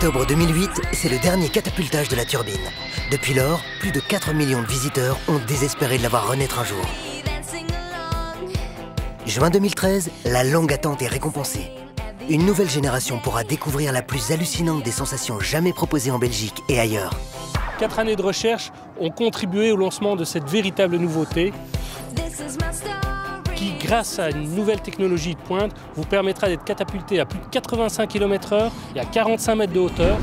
octobre 2008, c'est le dernier catapultage de la turbine. Depuis lors, plus de 4 millions de visiteurs ont désespéré de la voir renaître un jour. Juin 2013, la longue attente est récompensée. Une nouvelle génération pourra découvrir la plus hallucinante des sensations jamais proposées en Belgique et ailleurs. 4 années de recherche ont contribué au lancement de cette véritable nouveauté qui, grâce à une nouvelle technologie de pointe, vous permettra d'être catapulté à plus de 85 km/h et à 45 mètres de hauteur.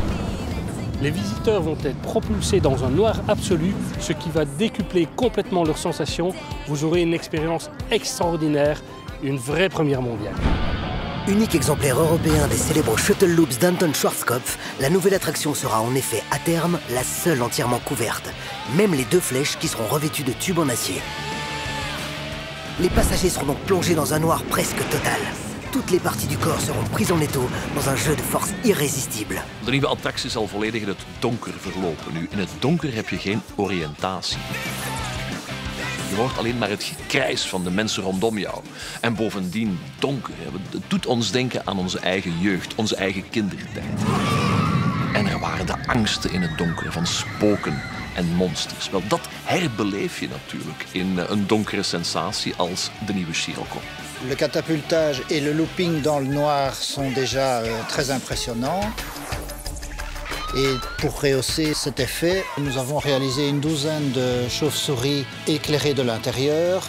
Les visiteurs vont être propulsés dans un noir absolu, ce qui va décupler complètement leurs sensations. Vous aurez une expérience extraordinaire, une vraie première mondiale. Unique exemplaire européen des célèbres Shuttle Loops d'Anton Schwarzkopf, la nouvelle attraction sera en effet, à terme, la seule entièrement couverte. Même les 2 flèches qui seront revêtues de tubes en acier. Les passagers seront donc plongés dans un noir presque total. Toutes les parties du corps seront prises en étau dans een jeu de force irrésistible. De nieuwe attractie zal volledig in het donker verlopen. Nu, in het donker heb je geen oriëntatie. Je hoort alleen maar het gekrijs van de mensen rondom jou. En bovendien donker. Het doet ons denken aan onze eigen jeugd, onze eigen kindertijd. En er waren de angsten in het donker van spoken en monsters. Wel, dat herbeleef je natuurlijk in een donkere sensatie als de nieuwe Scirocco. Le catapultage et le looping dans le noir sont déjà très impressionnants. Et pour rehausser cet effet, nous avons réalisé une douzaine de chauves-souris éclairées de l'intérieur,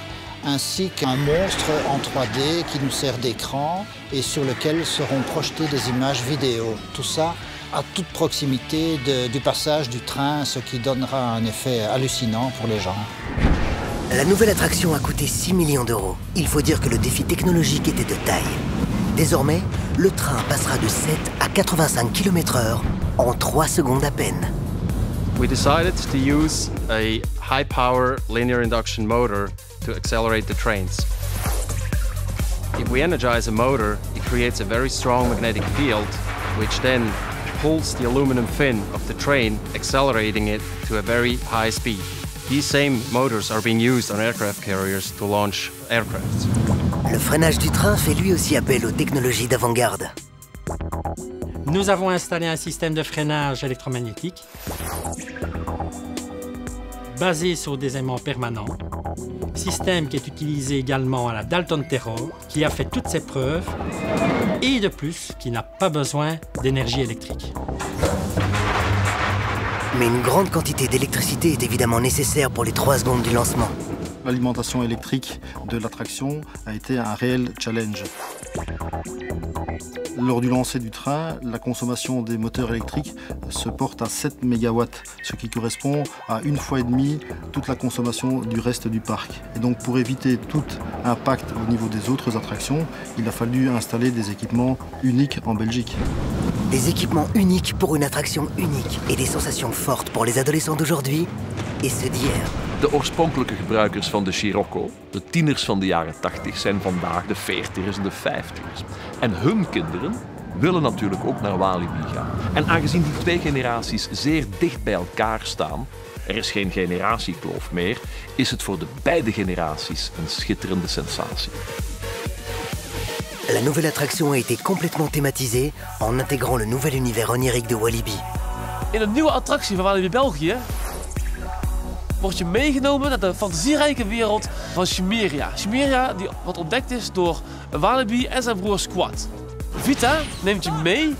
ainsi qu'un monstre en 3D qui nous sert d'écran et sur lequel seront projetées des images vidéo. Tout ça à toute proximité du passage du train, ce qui donnera un effet hallucinant pour les gens. La nouvelle attraction a coûté 6 millions d'euros. Il faut dire que le défi technologique était de taille. Désormais, le train passera de 7 à 85 km/h en 3 secondes à peine. We decided to use a high-power linear induction motor to accelerate the trains. If we energize a motor, it creates a very strong magnetic field, which then pulls the aluminum fin of the train, accelerating it to a very high speed. These same motors are being used on aircraft carriers to launch aircraft. Le freinage du train fait lui aussi appel aux technologies d'avant-garde. Nous avons installé un système de freinage électromagnétique basé sur des aimants permanents, système qui est utilisé également à la Dalton Terror, qui a fait toutes ses preuves, et de plus, qui n'a pas besoin d'énergie électrique. Mais une grande quantité d'électricité est évidemment nécessaire pour les 3 secondes du lancement. L'alimentation électrique de l'attraction a été un réel challenge. Lors du lancer du train, la consommation des moteurs électriques se porte à 7 MW, ce qui correspond à 1,5 fois toute la consommation du reste du parc. Et donc pour éviter tout impact au niveau des autres attractions, il a fallu installer des équipements uniques en Belgique. Des équipements uniques pour une attraction unique et des sensations fortes pour les adolescents d'aujourd'hui et ceux d'hier. De oorspronkelijke gebruikers van de Scirocco, de tieners van de jaren 80, zijn vandaag de 40ers en de 50ers. En hun kinderen willen natuurlijk ook naar Walibi gaan. En aangezien die 2 generaties zeer dicht bij elkaar staan, er is geen generatiekloof meer, is het voor de beide generaties een schitterende sensatie. La nouvelle attraction a été complètement thématisée en intégrant le nouvel univers onirique de Walibi. In een nieuwe attractie van Walibi België word je meegenomen naar de fantasierijke wereld van Chimeria. Chimeria die wat ontdekt is door Walibi en zijn broer Squad. Vita neemt je mee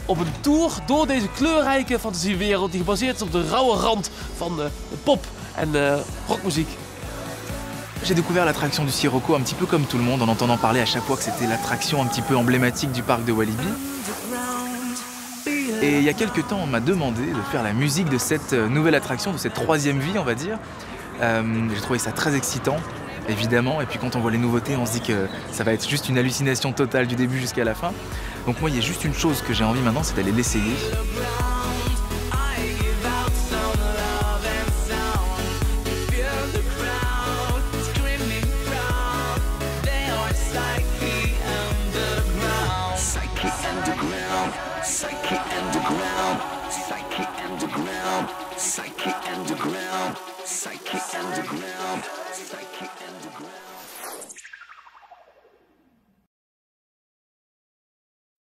op een tour door deze kleurrijke fantasiewereld die gebaseerd is op de rauwe rand van de pop en rockmuziek. J'ai découvert l'attraction du Scirocco un petit peu comme tout le monde en entendant parler à chaque fois que c'était l'attraction un petit peu emblématique du parc de Walibi. Et il y a quelques temps, on m'a demandé de faire la musique de cette nouvelle attraction, de cette 3e vie, on va dire. J'ai trouvé ça très excitant, évidemment. Et puis quand on voit les nouveautés, on se dit que ça va être juste une hallucination totale du début jusqu'à la fin. Donc moi, il y a juste une chose que j'ai envie maintenant, c'est d'aller l'essayer.